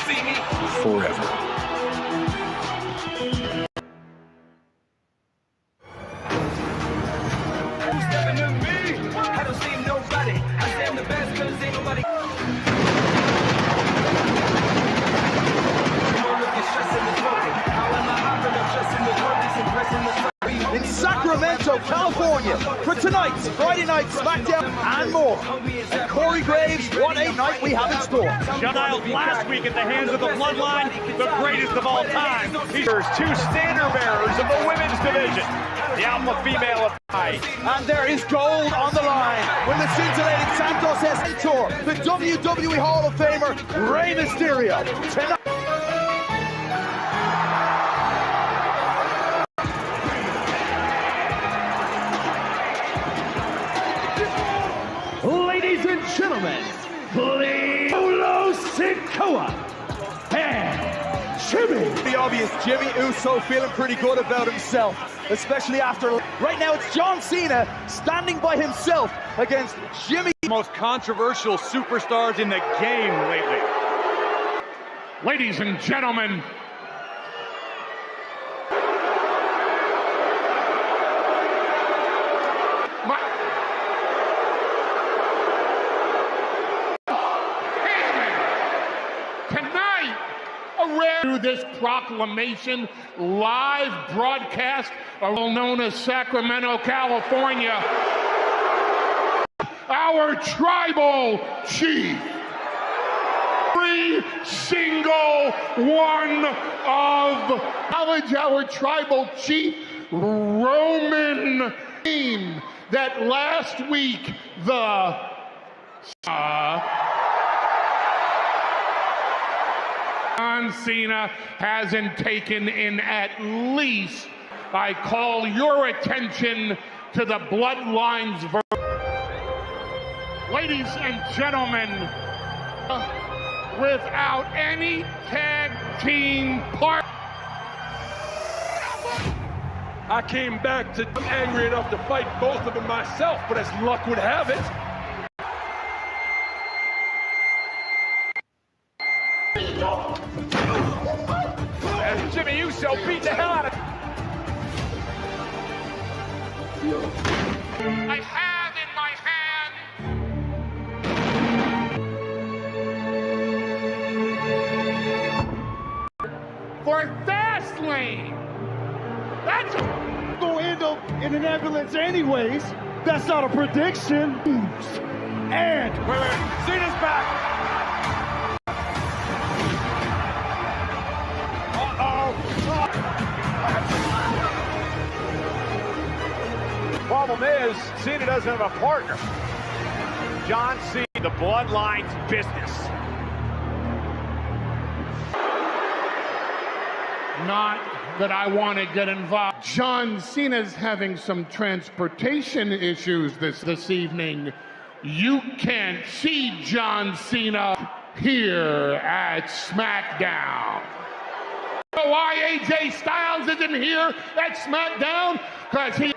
see me forever. In Sacramento, California, for tonight's Friday Night SmackDown and more. And Corey Graves, what a night we have in store. Shut-eyed last week at the hands of the Bloodline, the greatest of all time. There's two standard bearers of the women's division, the alpha female of Pi. And there is gold on the line when the scintillating Santos Escobar, the WWE Hall of Famer, Rey Mysterio. Tonight. Ladies and gentlemen, please, Solo Sikoa and Jimmy. The obvious, Jimmy Uso feeling pretty good about himself, especially after. Right now it's John Cena standing by himself against Jimmy. Most controversial superstars in the game lately. Ladies and gentlemen, through this proclamation, live broadcast, well known as Sacramento, California, our tribal chief, every single one of our tribal chief, Roman Reigns, that last week John Cena hasn't taken in at least. I call your attention to the Bloodline's ladies and gentlemen, without any tag team part. I came back to angry enough to fight both of them myself, but as luck would have it, And Jimmy Uso beat the hell out of I have in my hand for Fastlane. That's gonna end up in an ambulance anyways. That's not a prediction. And wait, Cena's back. Problem is, Cena doesn't have a partner. John Cena, the Bloodline's business. not that I want to get involved. John Cena's having some transportation issues this evening. You can't see John Cena here at SmackDown. Why AJ Styles isn't here at SmackDown? Because he...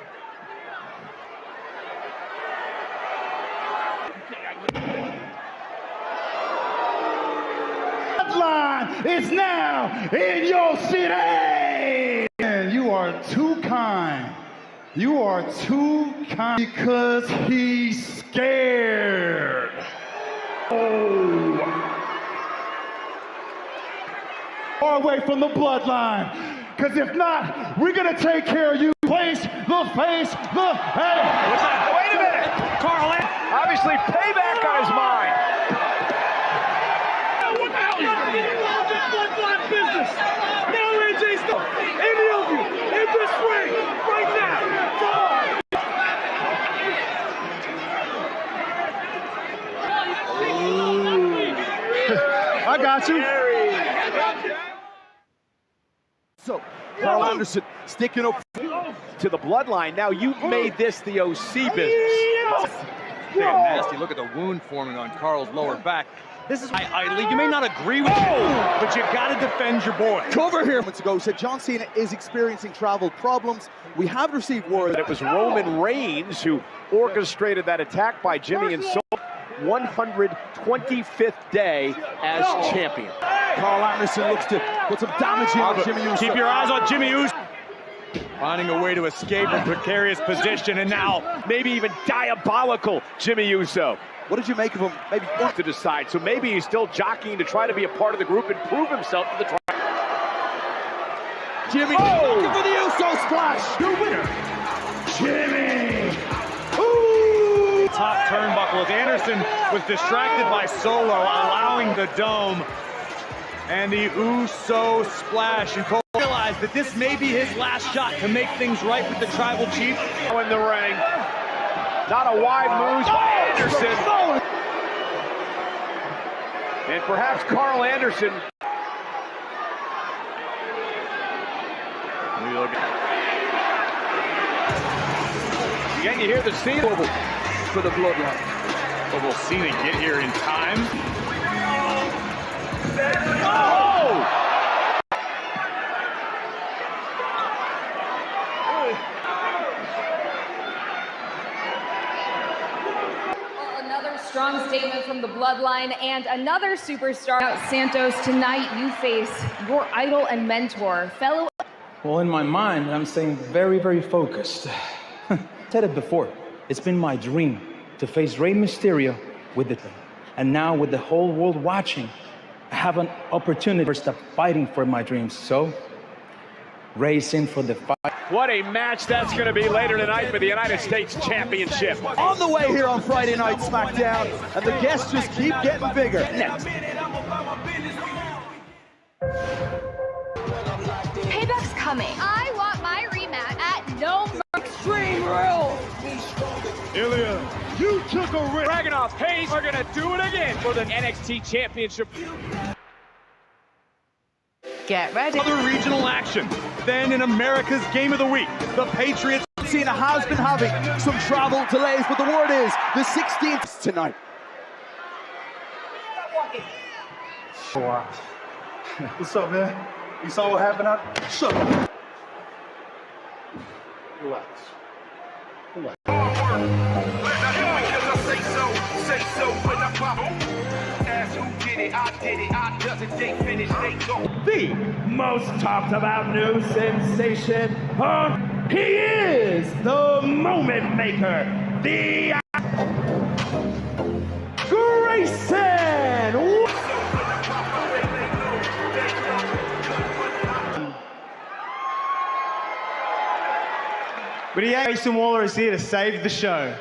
Bloodline is now in your city! And you are too kind. You are too kind because he's scared. Oh. Far away from the bloodline. Because if not, we're going to take care of you. Face the face, the head. What's that? Wait a minute. Carl, obviously payback on his mind. What the hell? Bloodline business. Now AJ's stuff. Any of you in this ring right now. I got you. So, Carl Anderson sticking up To the bloodline. Now you've made this the OC business. Damn nasty. Look at the wound forming on Carl's lower back. This is you may not agree with me, but you got to defend your boy. over here months ago said John Cena is experiencing travel problems. We have received word It was Roman Reigns who orchestrated that attack by Jimmy and so 125th day as champion. Carl Anderson looks to put some damage in on Jimmy Uso. Keep your eyes on Jimmy Uso. Finding a way to escape from precarious position, and now maybe even diabolical Jimmy Uso. What did you make of him? Maybe To decide, so maybe he's still jockeying to try to be a part of the group and prove himself to the trial. Jimmy looking for the Uso splash. The winner, Jimmy. Top turnbuckle as Anderson was distracted by Solo, allowing the dome and the Uso splash. And Cole realized that this may be his last shot to make things right with the Tribal Chief. In the ring, not a wide move by Anderson. And perhaps Carl Anderson. Again, you hear the scene for the Bloodline. But we'll see it get here in time. Oh! Another strong statement from the Bloodline and another superstar. Santos, tonight you face your idol and mentor, fellow. Well, in my mind, I'm staying very, very focused. I said it before. It's been my dream to face Rey Mysterio with it. And now with the whole world watching, I have an opportunity to start fighting for my dreams. So, Rey's in for the fight. What a match that's going to be later tonight for the United States Championship. On the way here on Friday Night SmackDown, and the guests just keep getting bigger. Next. Payback's coming. I want my rematch at No Extreme Rules. Ilya, you took a risk. Dragunov Pace are going to do it again for the NXT Championship. Get ready. Other regional action. Then in America's Game of the Week, the Patriots. Cena has been having some travel delays, but the word is the 16th tonight. Wow. What's up, man? You saw what happened out? Shut up. Relax. Relax. The most talked about new sensation. He is the moment maker. The Grayson. But Grayson Waller is here to save the show.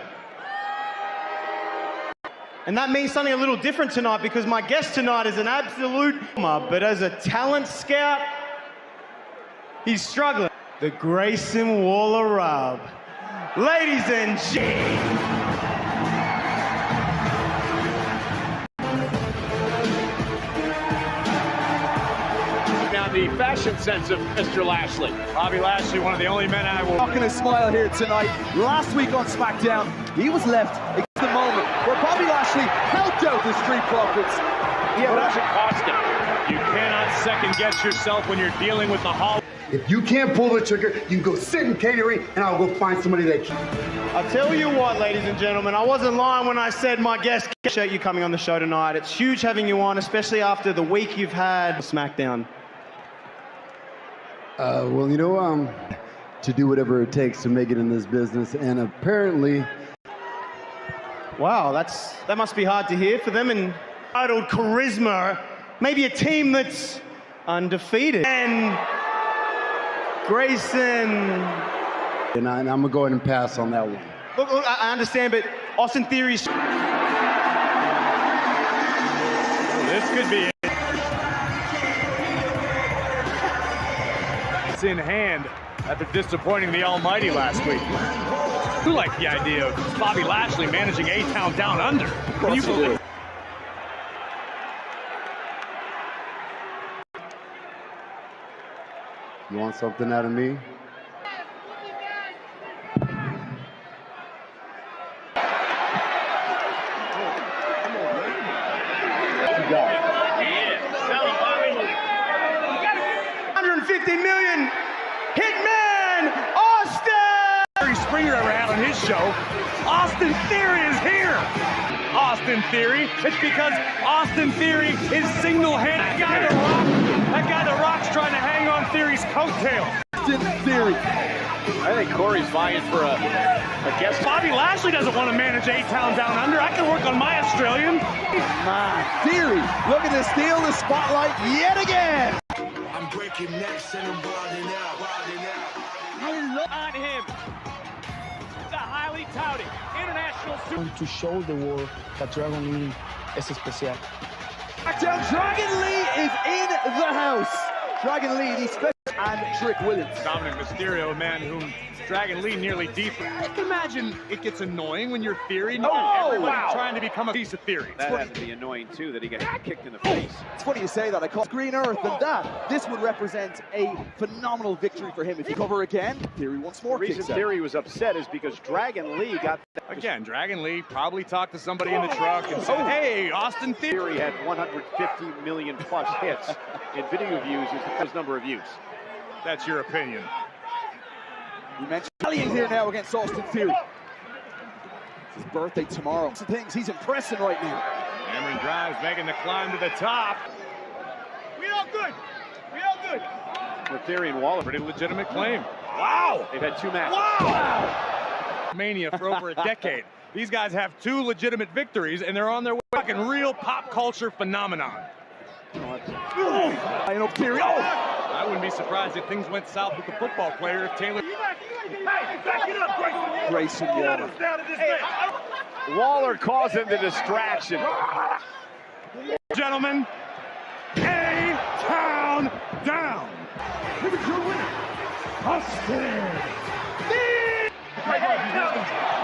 And that means something a little different tonight because my guest tonight is an absolute but as a talent scout, he's struggling. The Grayson Waller rub. Ladies and gentlemen. Now the fashion sense of Mr. Lashley. Bobby Lashley, one of the only men I will. Not gonna smile here tonight. Last week on SmackDown, he was left at the moment where Bobby Lashley helped out the Street Profits. Yeah, but doesn't cost him. You cannot second guess yourself when you're dealing with the Hall. If you can't pull the trigger, you can go sit in catering and I'll go find somebody that can. I'll tell you what, ladies and gentlemen, I wasn't lying when I said my guest appreciate you coming on the show tonight. It's huge having you on, especially after the week you've had SmackDown. Well, you know, to do whatever it takes to make it in this business, and apparently... Wow, that must be hard to hear for them, and titled charisma, maybe a team that's undefeated. And Grayson... And I'm going to go ahead and pass on that one. Look, I understand, but Austin Theory's... This could be it. It's in hand after disappointing the Almighty last week. Who liked the idea of Bobby Lashley managing A-Town Down Under? Can you believe it? You want something out of me? $150 million Hitman Austin! Springer ever had on his show. Austin Theory is here. Austin Theory. It's because Austin Theory is single-handed. That guy The Rock's trying to hang on Theory's coattail. Austin Theory. I think Corey's vying for a guest. Bobby Lashley doesn't want to manage A-Town Down Under. I can work on my Australian. Theory looking to steal the spotlight yet again. I'm breaking necks and I'm wilding out. On him, the highly touted international super. To show the world that Dragon Lee is especial. SmackDown, Dragon Lee is in the house. Dragon Lee, the special, and Trick Williams. Dominic Mysterio, a man whom Dragon Lee nearly deep. I can imagine it gets annoying when you're Theory. Everybody's trying to become a piece of Theory. That has to be annoying too, that he got kicked in the face. It's funny you say that. I call Green Earth, and that this would represent a phenomenal victory for him. If he cover again, Theory once more. The reason Theory was upset is because Dragon Lee got again. Dragon Lee probably talked to somebody in the truck and said, "Hey, Austin Theory had 150 million plus hits in video views. Is the first number of views." That's your opinion. You mentioned Alien here now against Austin Theory. It's his birthday tomorrow. Some things he's impressing right now. Cameron Grimes making the climb to the top. We all good. With Theory and Waller, Pretty legitimate claim. Wow! They've had 2 matches. Wow! Mania for over a decade. These guys have 2 legitimate victories, and they're on their way. Fucking real pop culture phenomenon. I know Theory. I wouldn't be surprised if things went south with the football player if Taylor. Grayson Waller. Waller causing the distraction. Gentlemen, A-Town down. Here is your winner, Austin.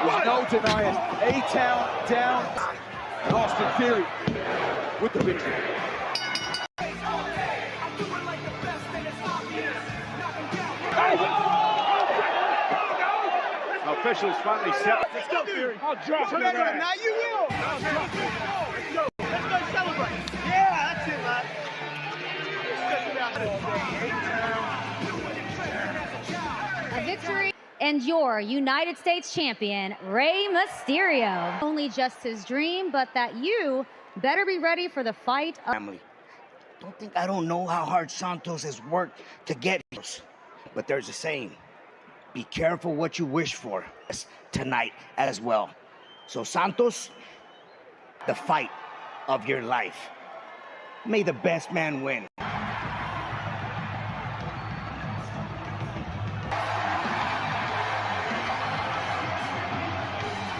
There's no denying A-Town down. And Austin Theory with the victory. Officials finally set. Let's go, Theory. I'll drop it. Now you will. Let's go celebrate. Yeah, that's it, lad. A victory and your United States champion, Rey Mysterio. Only just his dream, but that you better be ready for the fight. Family. Don't think I don't know how hard Santos has worked to get here. But there's a saying. Be careful what you wish for tonight as well. So Santos, the fight of your life. May the best man win.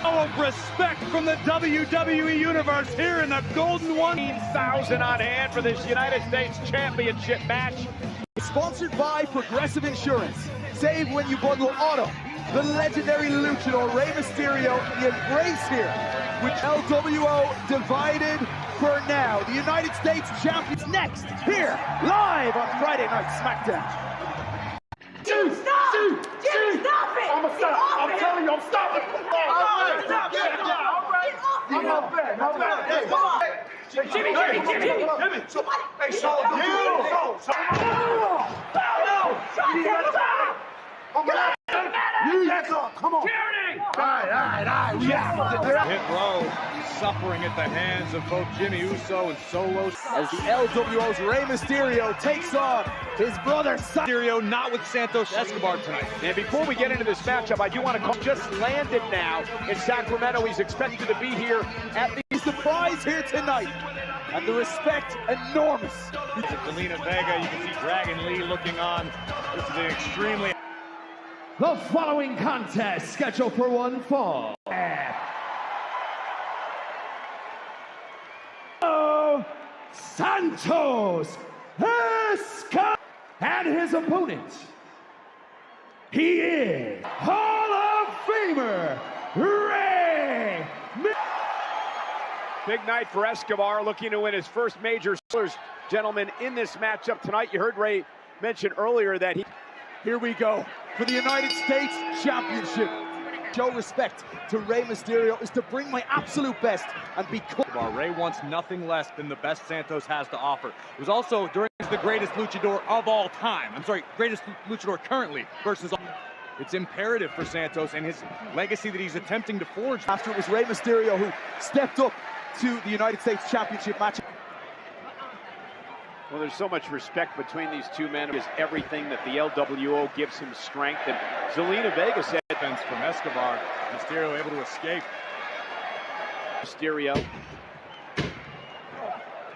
Of respect from the WWE Universe here in the Golden 1,000 on hand for this United States Championship match. Sponsored by Progressive Insurance. Save when you bundle auto. The legendary luchador Rey Mysterio, the embrace here, with LWO divided for now. The United States champions next, here, live on Friday Night SmackDown. Dude, stop! Dude, stop it! I'm telling you, I'm stopping. Jimmy. Hey, Saul, come on. All right. Hit low, suffering at the hands of both Jimmy Uso and Solo. As the LWO's Rey Mysterio takes on his brother Mysterio, not with Santos Escobar tonight. And before we get into this matchup, I do want to call, just landed now in Sacramento. He's expected to be here at the surprise here tonight. And the respect enormous. Zelina Vega, you can see Dragon Lee looking on. This is an extremely... The following contest scheduled for one fall. Santos Escobar and his opponent. He is Hall of Famer Rey. Big night for Escobar, looking to win his first major. Gentlemen, in this matchup tonight, you heard Rey mention earlier that here we go for the United States Championship. Show respect to Rey Mysterio is to bring my absolute best and be cool. Rey wants nothing less than the best Santos has to offer. It was also during the greatest luchador of all time. I'm sorry, greatest luchador currently versus It's imperative for Santos and his legacy that he's attempting to forge. After it was Rey Mysterio who stepped up to the United States Championship match. Well, there's so much respect between these two men. Is everything that the LWO gives him strength. And Zelina Vega said, defense from Escobar. Mysterio able to escape. Mysterio. It's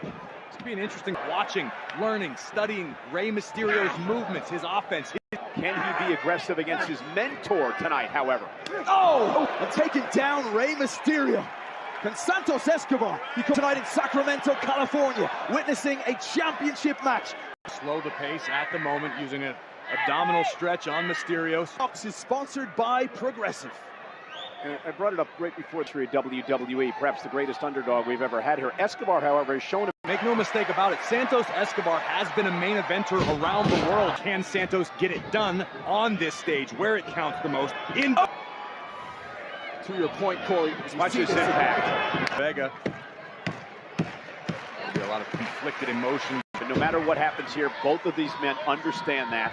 going to be an interesting watching, learning, studying Rey Mysterio's movements, his offense. Can he be aggressive against his mentor tonight, however? Oh! And taking down Rey Mysterio. Can Santos Escobar become tonight in Sacramento, California, witnessing a championship match? Slow the pace at the moment, using an abdominal stretch on Mysterio. Fox is sponsored by Progressive. And I brought it up right before through WWE, perhaps the greatest underdog we've ever had here. Escobar, however, has shown him. Make no mistake about it, Santos Escobar has been a main eventer around the world. Can Santos get it done on this stage where it counts the most? To your point, Corey, watch this impact. Vega. A lot of conflicted emotions. But no matter what happens here, both of these men understand that.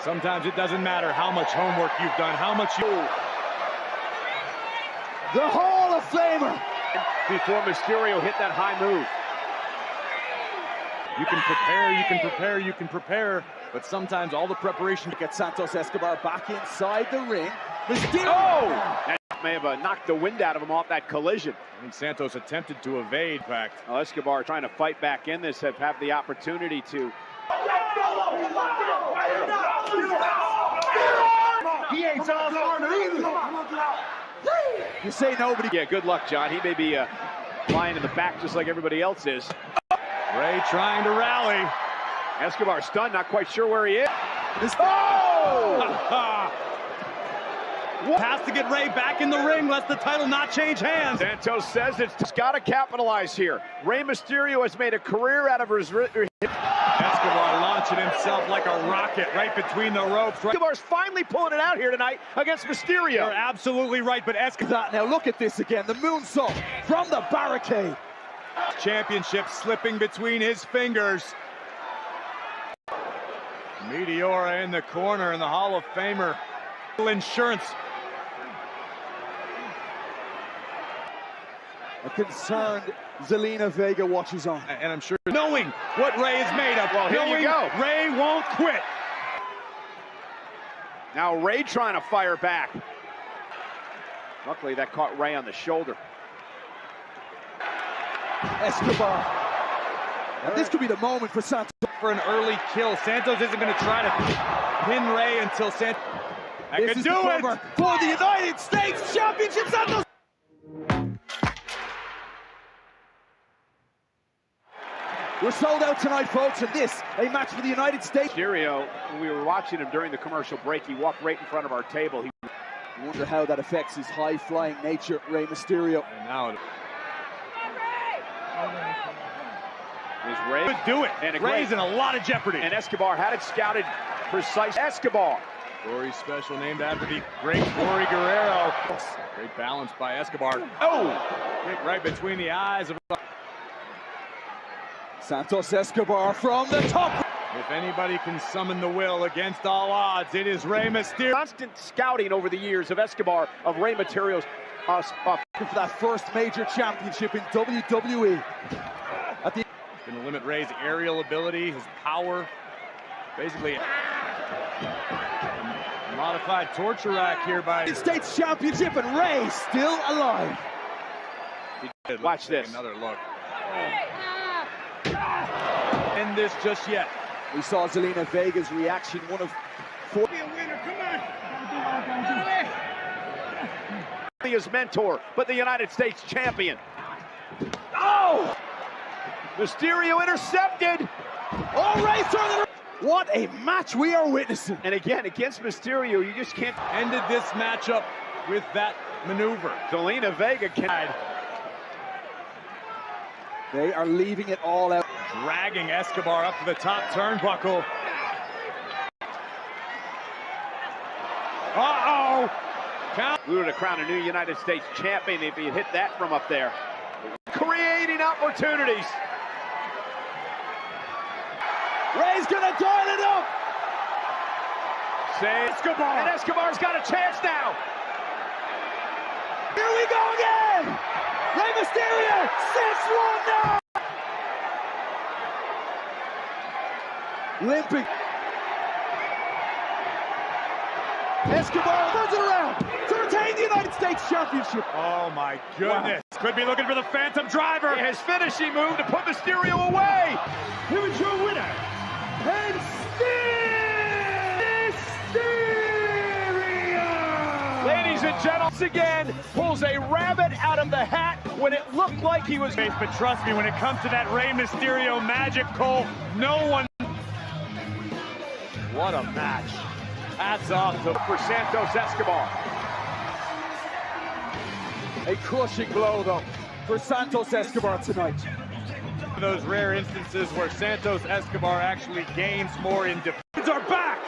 Sometimes it doesn't matter how much homework you've done, how much you... The Hall of Famer! Before Mysterio hit that high move. You can prepare, you can prepare, you can prepare, but sometimes all the preparation... Get Santos Escobar back inside the ring. Mysterio! Oh! That may have knocked the wind out of him off that collision. I think Santos attempted to evade, in fact. Well, Escobar trying to fight back in this, have the opportunity to... He ain't John Cena either. You say nobody. Yeah, good luck, John. He may be lying in the back just like everybody else is. Rey trying to rally. Escobar stunned, not quite sure where he is. Oh! Has to get Rey back in the ring, lest the title not change hands. Santos says it's got to capitalize here. Rey Mysterio has made a career out of his... Escobar launching himself like a rocket right between the ropes. Escobar's finally pulling it out here tonight against Mysterio. You're absolutely right, but Escobar... Now look at this again, the moonsault from the barricade. Championship slipping between his fingers. Meteora in the corner, and the Hall of Famer. Insurance. A concerned Zelina Vega watches on. And I'm sure knowing what Rey is made of. Well, here you go. Rey won't quit. Now Rey trying to fire back. Luckily that caught Rey on the shoulder. Escobar. Now, this could be the moment for Santos. For an early kill. Santos isn't going to try to pin Rey until Santos... I can do it! For the United States Championship, Santos! We're sold out tonight, folks, and this, a match for the United States. Mysterio, when we were watching him during the commercial break, he walked right in front of our table. I wonder how that affects his high-flying nature, Rey Mysterio. And now... Is Rey could do it. And Rey's in a lot of jeopardy. And Escobar had it scouted precise. Escobar. Corey special named after the great Corey Guerrero. Great balance by Escobar. Oh! Kick right between the eyes of... Santos Escobar from the top. If anybody can summon the will against all odds, it is Rey Mysterio. Constant scouting over the years of Escobar, of Rey Mysterio's... for that first major championship in WWE. Going to limit Rey's aerial ability, his power. Basically, a modified torture rack here by... United States Championship, and Rey still alive. Watch this. Another look. End this just yet. We saw Zelina Vega's reaction, one of four. Be a winner, come on. His mentor, but the United States champion. Oh! Mysterio intercepted. All right, through the... What a match we are witnessing. And again, against Mysterio, you just can't... Ended this matchup with that maneuver. Zelina Vega can... They are leaving it all out. Dragging Escobar up to the top turnbuckle. Uh-oh! We were to crown a new United States champion if he had hit that from up there. Creating opportunities. Rey's gonna dial it up. save. Escobar. And Escobar's got a chance now. Here we go again! Rey Mysterio 6-1 now! Limping. Escobar turns it around to retain the United States Championship. Oh my goodness. Wow. Could be looking for the Phantom Driver. His finishing move to put Mysterio away. Here is your winner, and Mysterio! Ladies and gentlemen, once again, pulls a rabbit out of the hat when it looked like he was... But trust me, when it comes to that Rey Mysterio magic, Cole, no one... What a match. Hats off for Santos Escobar. A crushing blow, though, for Santos Escobar tonight. Those rare instances where Santos Escobar actually gains more in defense are back.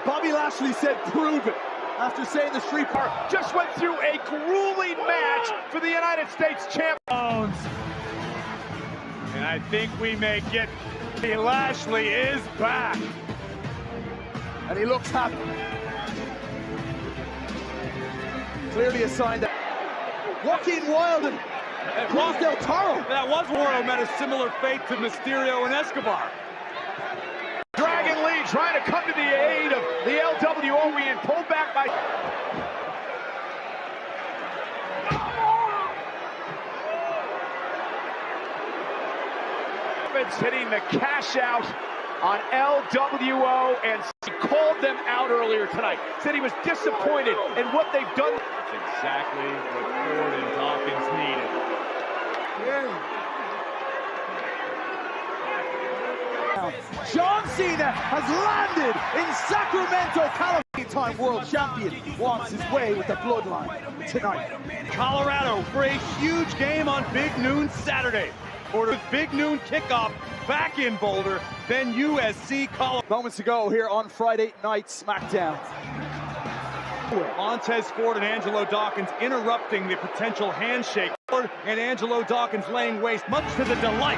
Bobby Lashley said, prove it, after saying the Street Park just went through a grueling match for the United States champions. And I think we may get... Lashley is back. And he looks happy. Clearly a sign that Joaquin Wilde and Cruz del Toro. That was Wardlow met a similar fate to Mysterio and Escobar. Dragon Lee trying to come to the aid of the LWO and pulled back by... Hitting the cash out on LWO, and he called them out earlier tonight. Said he was disappointed in what they've done. That's exactly what Ford and Dawkins needed. John Cena has landed in Sacramento, California. Time world champion wants his way with the bloodline tonight. Colorado for a huge game on Big Noon Saturday. For Big Noon kickoff back in Boulder, then USC Colorado. Moments ago here on Friday Night SmackDown. Montez Ford and Angelo Dawkins interrupting the potential handshake. Ford and Angelo Dawkins laying waste, much to the delight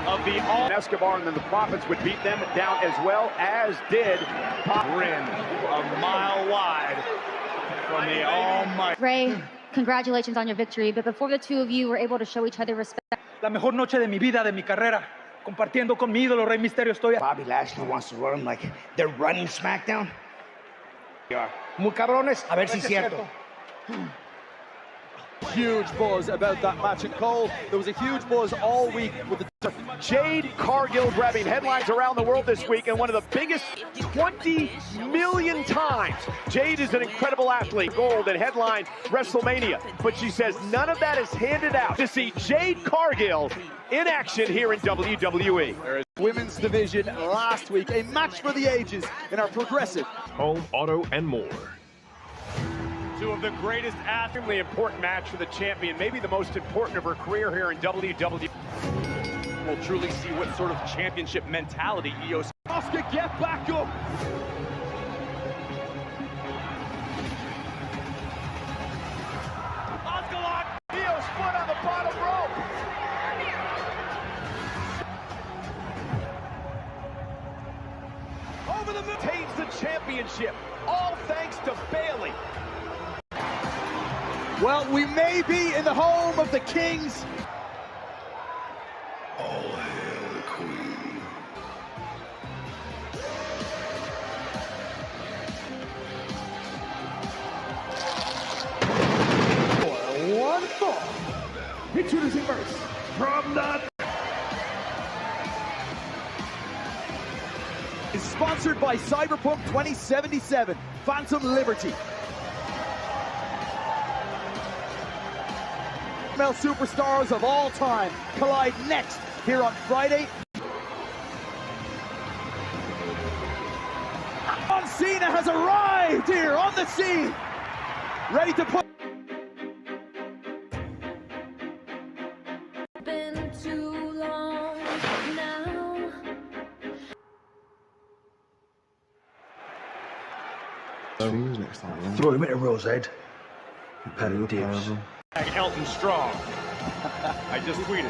of the all. Escobar, and then the Profits would beat them down as well, as did Grin, a mile wide from the almighty. Rey, congratulations on your victory, but before the two of you were able to show each other respect. La mejor noche de mi vida, de mi carrera, compartiendo con mi ídolo Rey Mysterio. Estoy... Bobby Lashley wants to run like they're running SmackDown. Muy cabrones, a ver si es cierto. Huge buzz about that match, and Cole, there was a huge buzz all week with the Jade Cargill grabbing headlines around the world this week, and one of the biggest 20 million times. Jade is an incredible athlete, gold and headline WrestleMania, but she says none of that is handed out to see Jade Cargill in action here in WWE. There is women's division last week, a match for the ages in our Progressive Home Auto and More. Two of the greatest athletes. Extremely important match for the champion, maybe the most important of her career here in WWE. We'll truly see what sort of championship mentality EOS. Oscar, get back up! Oscar lock, EOS foot on the bottom rope. Over the moon, retains the championship, all thanks to Bayley. Well, we may be in the home of the Kings. All hail the Queen. One fall. Introducing first from the... is sponsored by Cyberpunk 2077, Phantom Liberty. Female superstars of all time collide next here on Friday. John Cena has arrived here on the scene, ready to put. Been too long now. Throw him in a rose head. Petty dips. Elton Strong. I just tweeted.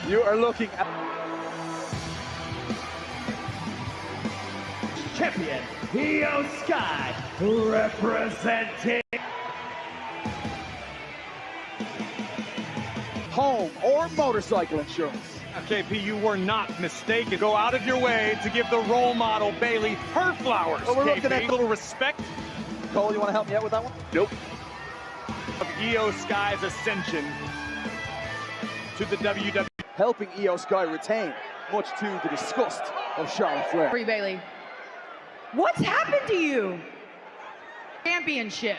You are looking at champion, Io Sky, representing home or motorcycle insurance. JP, you were not mistaken. Go out of your way to give the role model, Bayley, her flowers. Well, we're KP. looking at a little respect. Cole, you want to help me out with that one? Nope. Of Io Sky's ascension to the WWE. Helping Io Sky retain, much to the disgust of Charlotte Flair. Brie Bayley, what's happened to you? Championship.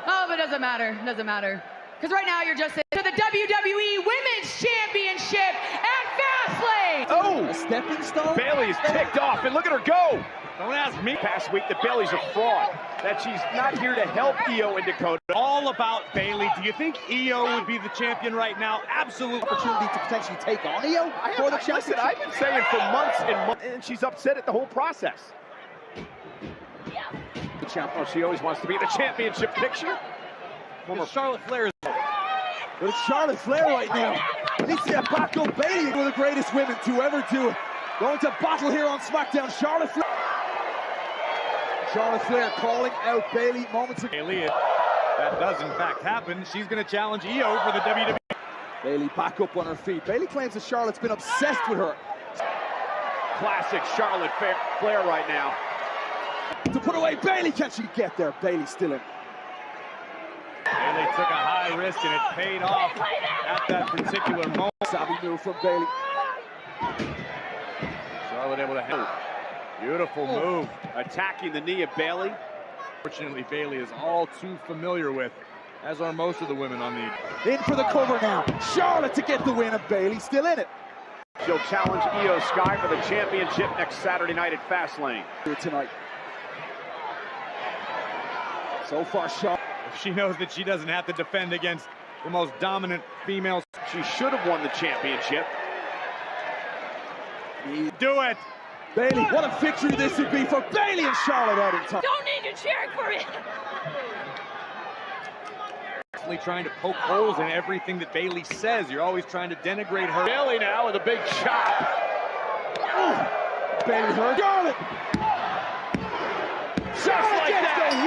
Oh, but it doesn't matter. Doesn't matter. Because right now you're just to the WWE Women's Championship at Fastlane. Oh, a stepping stone. Bayley is ticked off, and look at her go. Don't ask me. Past week that Bayley's a fraud, that she's not here to help Io and Dakota. All about Bayley. Do you think Io would be the champion right now? Absolute Opportunity to potentially take on Io for the championship. Listen, I've been saying for months and months, and she's upset at the whole process. The champ, oh, she always wants to be in the championship picture. Former Charlotte Flair is. But it's Charlotte Flair right now. Needs to back up Bayley, one of the greatest women to ever do it. Going to battle here on SmackDown. Charlotte Flair. Charlotte Flair calling out Bayley moments ago. Bayley, if that does in fact happen, she's going to challenge Io for the WWE. Bayley back up on her feet. Bayley claims that Charlotte's been obsessed with her. Classic Charlotte Flair right now. To put away Bayley, can she get there? Bayley still in. Bayley took a high risk and it paid off at that particular moment. Savvy move from Bayley. Charlotte able to help. Beautiful move. Attacking the knee of Bayley. Fortunately, Bayley is all too familiar with, as are most of the women on the... In for the cover now. Charlotte to get the win, and Bayley still in it. She'll challenge Io Sky for the championship next Saturday night at Fastlane. Here tonight. So far, Charlotte. If she knows that she doesn't have to defend against the most dominant females, she should have won the championship. Do it! Bayley, what a victory this would be for Bayley and Charlotte out in time. Don't need to cheer for it. Trying to poke holes in everything that Bayley says. You're always trying to denigrate her. Bayley now with a big chop. Bayley hurt. Charlotte! Just like that!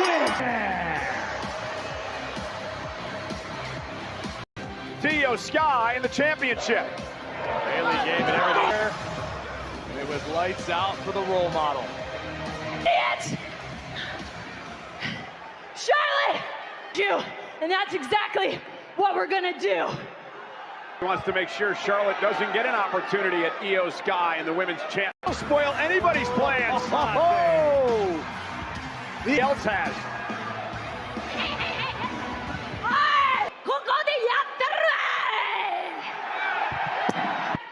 Io Sky in the championship. Bayley gave it everything. And it was lights out for the role model. It! Charlotte! You! And that's exactly what we're gonna do. He wants to make sure Charlotte doesn't get an opportunity at Io Sky in the women's champ. Don't spoil anybody's plans. Oh! The else has.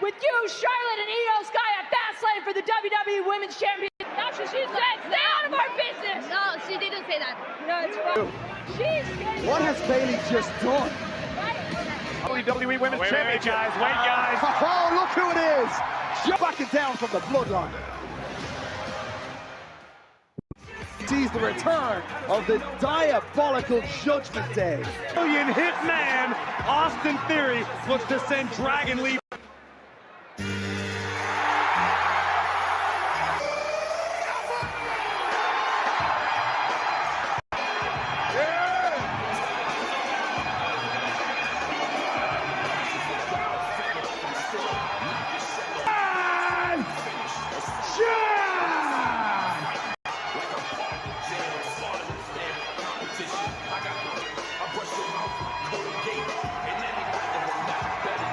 With you, Charlotte and Io Sky at Fastlane for the WWE Women's Championship. That's what she said. Stay out of our business. No, she didn't say that. No, it's wrong. She's What has Bayley just done? WWE Women's Championship. Wait, guys. Oh, look who it is! Backing down from the bloodline. Sees the return of the diabolical Judgment Day. Brilliant hitman, Austin Theory looks to send Dragon Lee.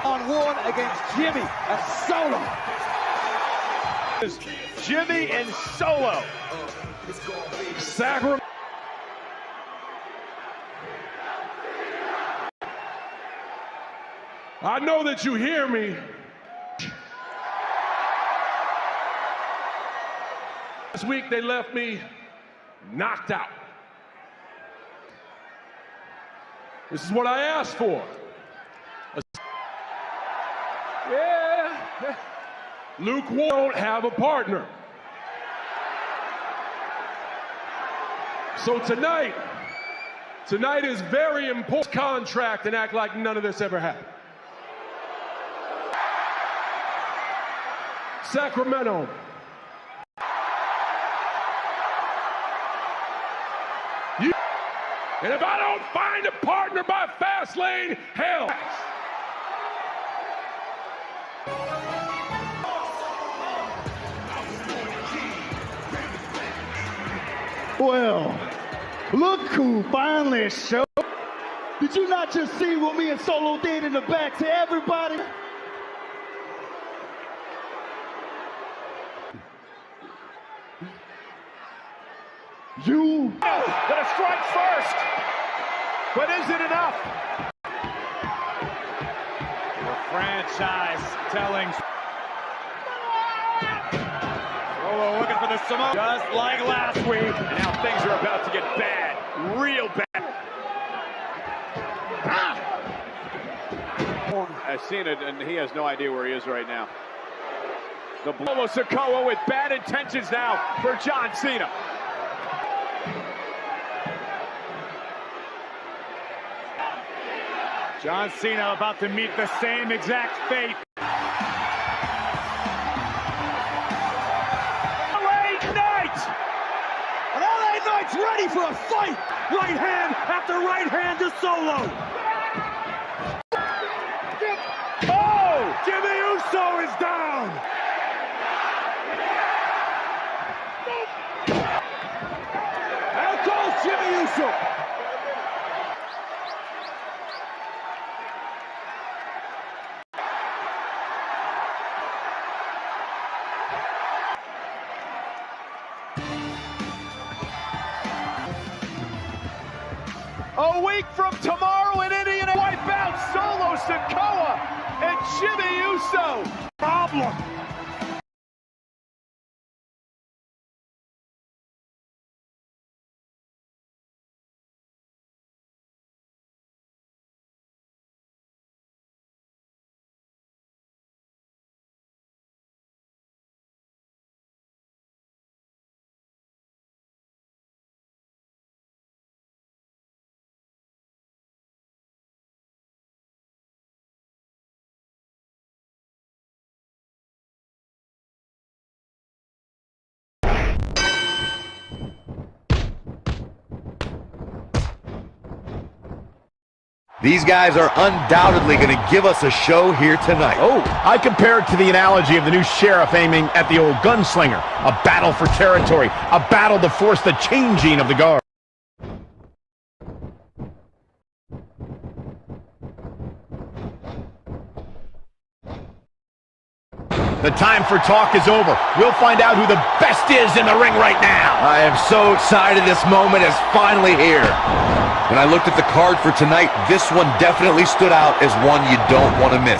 On one against Jimmy and Solo. Jimmy and Solo. Sacramento. I know that you hear me. This week they left me knocked out. This is what I asked for. Yeah. Luke won't have a partner. So tonight is very important contract and act like none of this ever happened. Sacramento. And if I don't find a partner by Fastlane, hell. Well, look who finally showed. Did you not just see what me and Solo did in the back to everybody? You Gonna strike first, but is it enough? The franchise telling Solo looking for the Samoa, just like last week. And now things are about to get bad, real bad. I've seen it, and he has no idea where he is right now. The Solo Sikoa with bad intentions now for John Cena. John Cena about to meet the same exact fate. LA Knight! And LA Knight's ready for a fight! Right hand after right hand to Solo! Oh! Jimmy Uso is down! Out goes Jimmy Uso! A week from tomorrow in Indiana, wipe out Solo Sikoa and Jimmy Uso. Problem. These guys are undoubtedly going to give us a show here tonight. Oh, I compare it to the analogy of the new sheriff aiming at the old gunslinger. A battle for territory, a battle to force the changing of the guard. The time for talk is over. We'll find out who the best is in the ring right now. I am so excited this moment is finally here. When I looked at the card for tonight, this one definitely stood out as one you don't want to miss.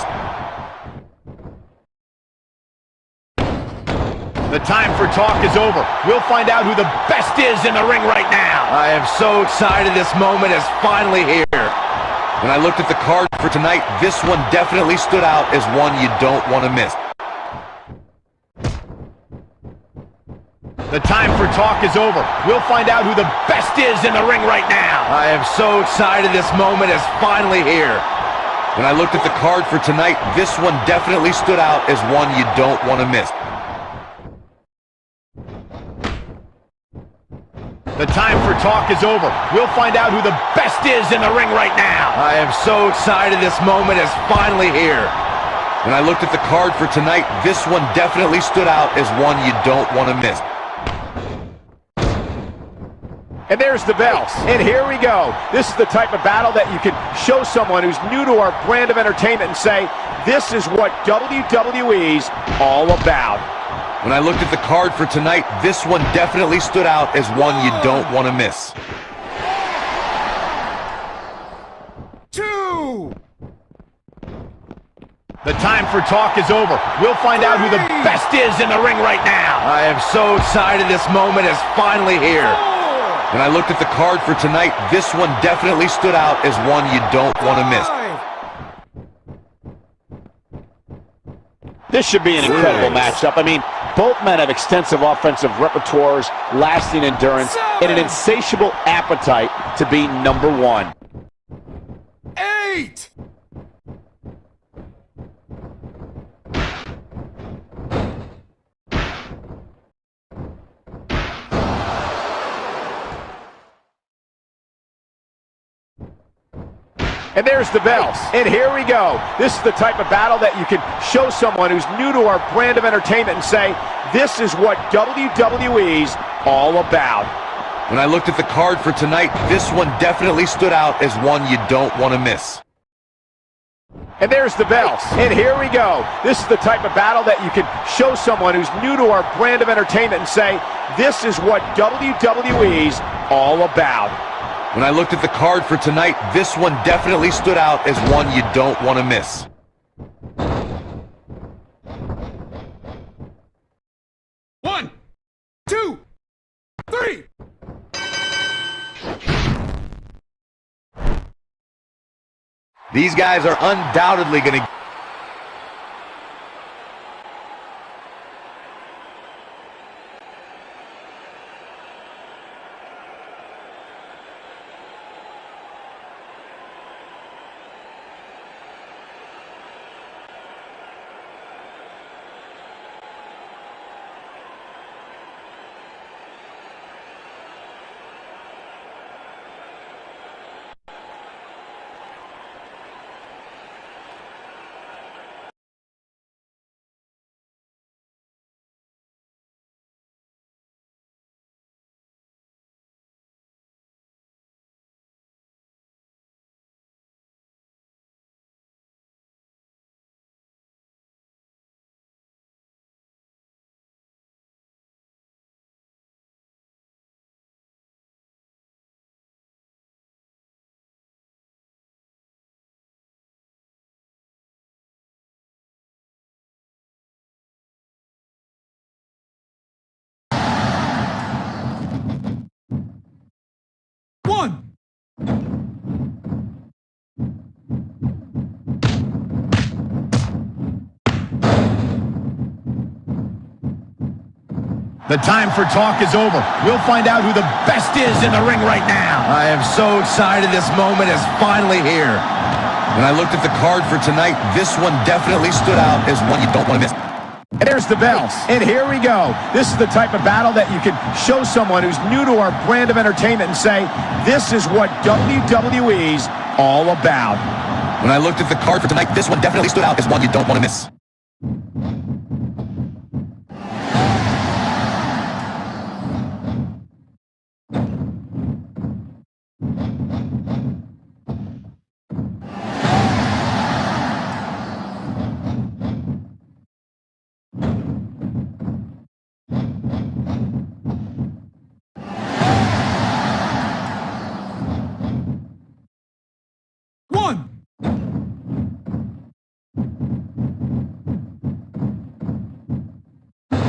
The time for talk is over. We'll find out who the best is in the ring right now. I am so excited this moment is finally here. When I looked at the card for tonight, this one definitely stood out as one you don't want to miss. The time for talk is over. We'll find out who the best is in the ring right now. I am so excited this moment is finally here. When I looked at the card for tonight, this one definitely stood out as one you don't want to miss. The time for talk is over. We'll find out who the best is in the ring right now. I am so excited this moment is finally here. When I looked at the card for tonight, this one definitely stood out as one you don't want to miss. And there's the bell. And here we go. This is the type of battle that you can show someone who's new to our brand of entertainment and say, this is what WWE's all about. When I looked at the card for tonight, this one definitely stood out as one you don't want to miss. 2. The time for talk is over. We'll find out who the best is in the ring right now. I am so excited this moment is finally here. When I looked at the card for tonight, this one definitely stood out as one you don't want to miss. This should be an incredible matchup. I mean, both men have extensive offensive repertoires, lasting endurance, and an insatiable appetite to be number one. 8! And there's the bell. And here we go. This is the type of battle that you can show someone who's new to our brand of entertainment and say, this is what WWE's all about. When I looked at the card for tonight, this one definitely stood out as one you don't want to miss. And there's the bell. And here we go. This is the type of battle that you can show someone who's new to our brand of entertainment and say, this is what WWE's all about. When I looked at the card for tonight, this one definitely stood out as one you don't want to miss. One, two, three. These guys are undoubtedly going to... One. The time for talk is over. We'll find out who the best is in the ring right now. I am so excited this moment is finally here. When I looked at the card for tonight, this one definitely stood out as one you don't want to miss. And there's the bell. And here we go. This is the type of battle that you can show someone who's new to our brand of entertainment and say, this is what WWE's all about. When I looked at the card for tonight, this one definitely stood out as one you don't want to miss.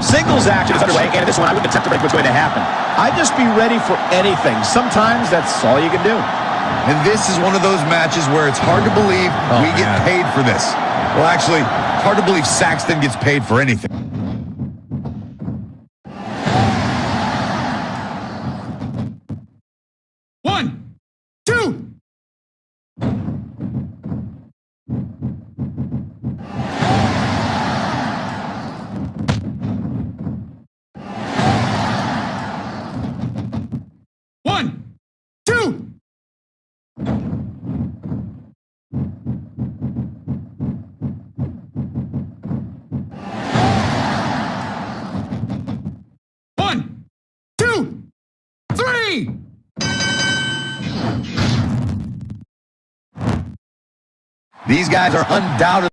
Singles action is underway, and in this one, I wouldn't attempt to predict what's going to happen. I'd just be ready for anything. Sometimes that's all you can do. And this is one of those matches where it's hard to believe we get paid for this. Well, actually, hard to believe Saxton gets paid for anything. One, two. One, two. One, two, three. These guys are undoubtedly